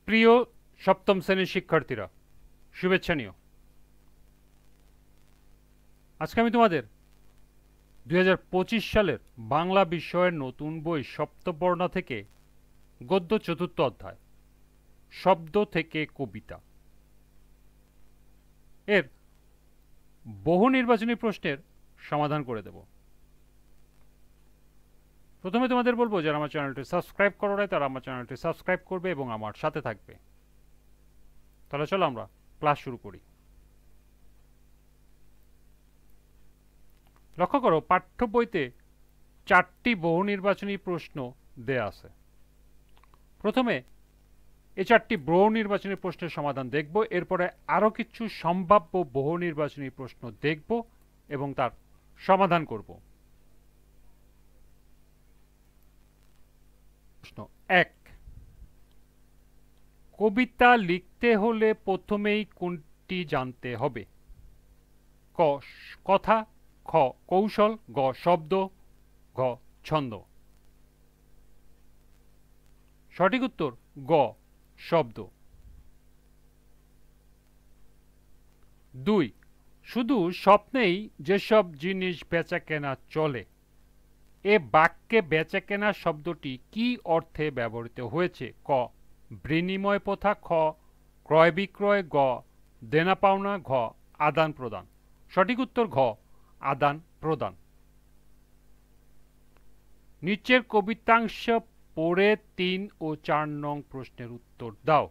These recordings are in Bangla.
প্রিয় সপ্তম শ্রেণীর শিক্ষার্থীরা, শুভেচ্ছা নিও। আজকে আমি তোমাদের 2025 সালের বাংলা বিষয়ের নতুন বই সপ্তবর্ণা থেকে গদ্য চতুর্থ অধ্যায় শব্দ থেকে কবিতা এর বহু নির্বাচনী প্রশ্নের সমাধান করে দেব। প্রথমে তোমাদের বলবো, যারা আমার চ্যানেলটি সাবস্ক্রাইব করো নাই তারা আমার চ্যানেলটি সাবস্ক্রাইব করবে এবং আমার সাথে থাকবে। তাহলে চলো আমরা ক্লাস শুরু করি। লক্ষ্য করো, পাঠ্য বইতে 4টি বহু নির্বাচনী প্রশ্ন দেয়া আছে। প্রথমে এই 4টি বহু নির্বাচনী প্রশ্নের সমাধান দেখব, এরপরে আরও কিছু সম্ভাব্য বহু নির্বাচনী প্রশ্ন দেখব এবং তার সমাধান করব। প্রশ্ন 1, কবিতা লিখতে হলে প্রথমেই কোনটি জানতে হবে? ক কথা, খ কৌশল, গ শব্দ, ঘ ছন্দ। সঠিক উত্তর গ শব্দ। 2, শুধু স্বপ্নেই যেসব জিনিস বেচাকেনা চলে, এ বাক্যে বেচাকেনা শব্দটি কি অর্থে ব্যবহৃত হয়েছে? ক বিনিময় প্রথা, খ ক্রয় বিক্রয়, গ দেনা পাওনা, ঘ আদান প্রদান। সঠিক উত্তর ঘ আদান প্রদান। নিচের কবিতাংশ পড়ে 3 ও 4 নং প্রশ্নের উত্তর দাও।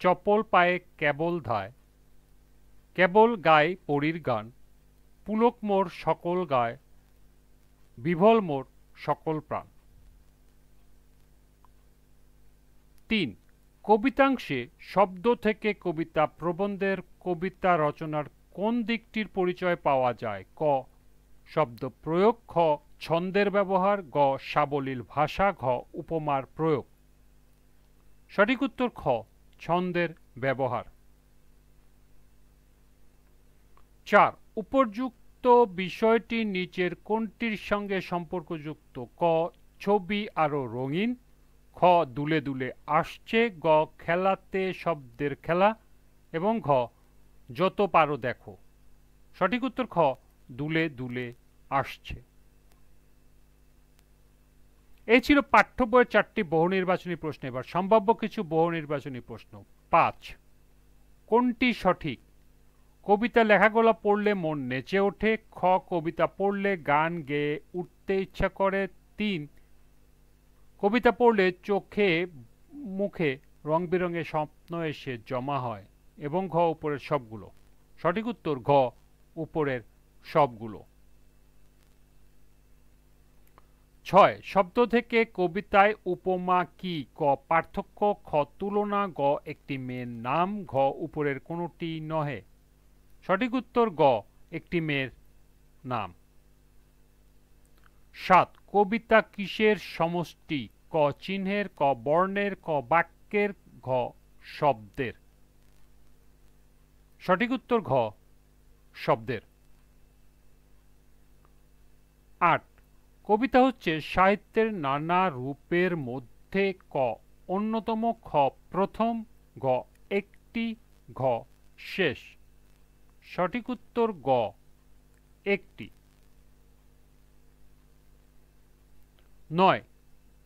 চপল পায়ে কেবল ধায়, কেবল গায় পরীর গান, পুলক মোর সকল গায়, বিভল মোর সকল প্রাণ। 3, কবিতাংশে শব্দ থেকে কবিতা প্রবন্ধের কবিতা রচনার কোন দিকটির পরিচয় পাওয়া যায়? ক শব্দ প্রয়োগ, খ ছন্দের ব্যবহার, গ সাবলীল ভাষা, ঘ উপমার প্রয়োগ। সঠিক উত্তর খ ছন্দের ব্যবহার। 4, উপযুক্ত বিষয়টি নিচের কোনটির সঙ্গে সম্পর্কযুক্ত? ক ছবি আরো রঙিন, খ দুলে দুলে আসছে, গ খেলাতে শব্দের খেলা, এবং ঘ যত পারো দেখো। সঠিক উত্তর খ দুলে দুলে আসছে। এই ছিল পাঠ্য বইয়ের 4টি বহু নির্বাচনী প্রশ্ন। এবার সম্ভাব্য কিছু বহু নির্বাচনী প্রশ্ন। 5, কোনটি সঠিক? কবিতা লেখাগুলো পড়লে মন নেচে ওঠে, খ কবিতা পড়লে গান গেয়ে উঠতে ইচ্ছা করে, 3 কবিতা পড়লে চোখে মুখে রং বেরঙের স্বপ্ন এসে জমা হয়, এবং ঘ উপরের সবগুলো। সঠিক উত্তর ঘ উপরের সবগুলো। 6, শব্দ থেকে কবিতায় উপমা কি? ক পার্থক্য, খ তুলনা, গ একটি মেয়ের নাম, ঘ উপরের কোনটি নহে। সঠিক উত্তর গ একটি মেয়ের নাম। 7, কবিতা কিসের সমষ্টি? ক চিহ্নের, ক বর্ণের, ক বাক্যের, ঘ শব্দের। সঠিক উত্তর ঘ শব্দের। 8, কবিতা হচ্ছে সাহিত্যের নানা রূপের মধ্যে ক অন্যতম, খ প্রথম, গ একটি, ঘ শেষ। সঠিক উত্তর গ একটি। 9,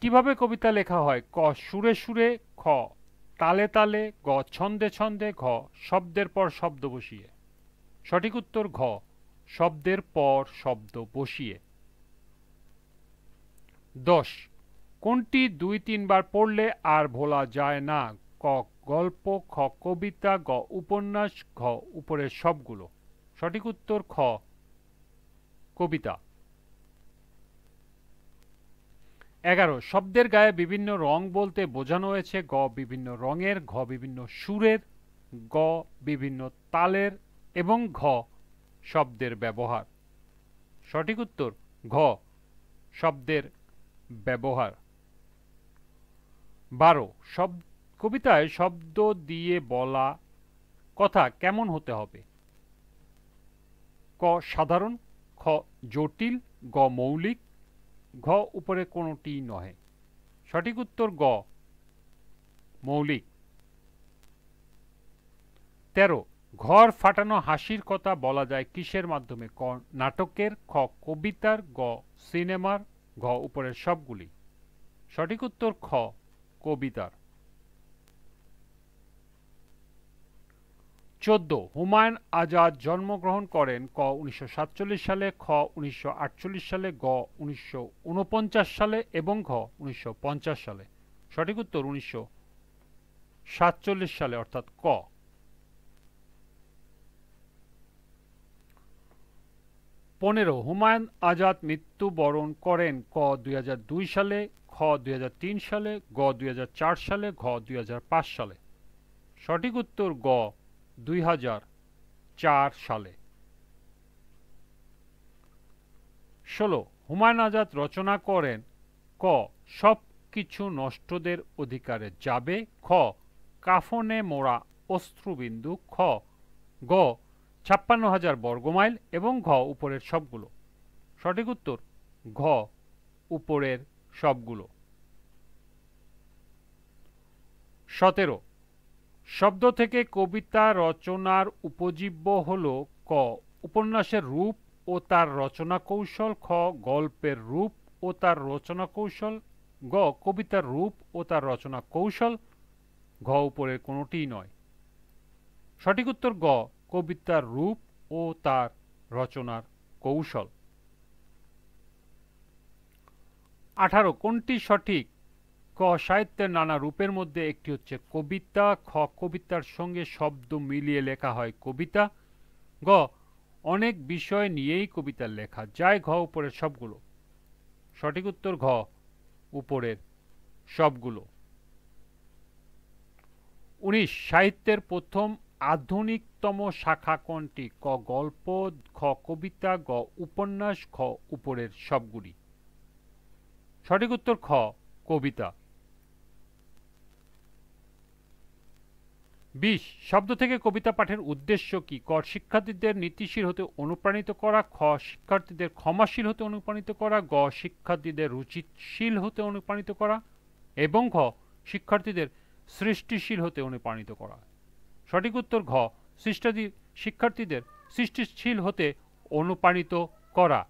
কিভাবে কবিতা লেখা হয়? ক সুরে সুরে, খ তালে তালে, গ ছন্দে ছন্দে, ঘ শব্দের পর শব্দ বসিয়ে। সঠিক উত্তর ঘ শব্দের পর শব্দ বসিয়ে। 10, কোনটি 2-3 বার পড়লে আর ভোলা যায় না? ক গল্প, খ কবিতা, গ উপন্যাস, ঘ উপরের সবগুলো। সঠিক উত্তর খ কবিতা। 11, শব্দের গায়ে বিভিন্ন রং বলতে বোঝানো হয়েছে? গ বিভিন্ন রঙের, ঘ বিভিন্ন সুরের, গ বিভিন্ন তালের, এবং ঘ শব্দের ব্যবহার। সঠিক উত্তর ঘ শব্দের ব্যবহার। 12, কবিতায় শব্দ দিয়ে বলা কথা কেমন হতে হবে? ক সাধারণ, খ জটিল, গ মৌলিক, ঘ উপরে কোনটি নহে। সঠিক উত্তর গ মৌলিক। 13 ঘর ফাটানো হাসির কথা বলা যায় কিসের মাধ্যমে? ক নাটকের, খ কবিতার, গ সিনেমার, ঘ উপরের সবগুলি। সঠিক উত্তর খ কবিতার। 14 হুমায়ুন আজাদ জন্মগ্রহণ করেন ক 1947 সালে, খ 1948 সালে, গ 1949 সালে এবং ঘ 1950 সালে। সঠিক উত্তর 1947 সালে অর্থাৎ ক। 15 হুমায়ুন আজাদ মৃত্যুবরণ করেন ক 2002 সালে, খ 2003 সালে, গ 2004 সালে, ঘ 2005 সালে। সঠিক উত্তর গ 2004 সালে। 16 হুমায়ুন আজাদ রচনা করেন ক সব কিছু নষ্টদের অধিকারে যাবে, খ কাফনে মোড়া অশ্রুবিন্দু, খ গ 56,000 বর্গমাইল এবং ঘ উপরের সবগুলো। সঠিক উত্তর ঘ উপরের সবগুলো। 17 শব্দ থেকে কবিতা রচনার উপজীব্য হল ক উপন্যাসের রূপ ও তার রচনা কৌশল, খ গল্পের রূপ ও তার রচনা কৌশল, গ কবিতার রূপ ও তার রচনা কৌশল, ঘ উপরের কোনোটিই নয়। সঠিক উত্তর গ কবিতার রূপ ও তার রচনার কৌশল। 18 কোনটি সঠিক? ক সাহিত্যের নানা রূপের মধ্যে একটি হচ্ছে কবিতা, খ কবিতার সঙ্গে শব্দ মিলিয়ে লেখা হয় কবিতা, গ অনেক বিষয় নিয়েই কবিতা লেখা যায়, ঘ উপরের সবগুলো। সঠিক উত্তর ঘ উপরের সবগুলো। 19 সাহিত্যের প্রথম আধুনিকতম শাখা কোনটি? ক গল্প, খ কবিতা, গ উপন্যাস, খ উপরের সবগুলি। সঠিক উত্তর খ কবিতা। 20 শব্দ থেকে কবিতা পাঠের উদ্দেশ্য কি? ক শিক্ষার্থীদের নীতিশীল হতে অনুপ্রাণিত করা, খ শিক্ষার্থীদের ক্ষমাশীল হতে অনুপ্রাণিত করা, গ শিক্ষার্থীদের রুচিশীল হতে অনুপ্রাণিত করা এবং ঘ শিক্ষার্থীদের সৃষ্টিশীল হতে অনুপ্রাণিত করা। সঠিক উত্তর ঘ শিক্ষার্থীদের সৃষ্টিশীল হতে অনুপ্রাণিত করা।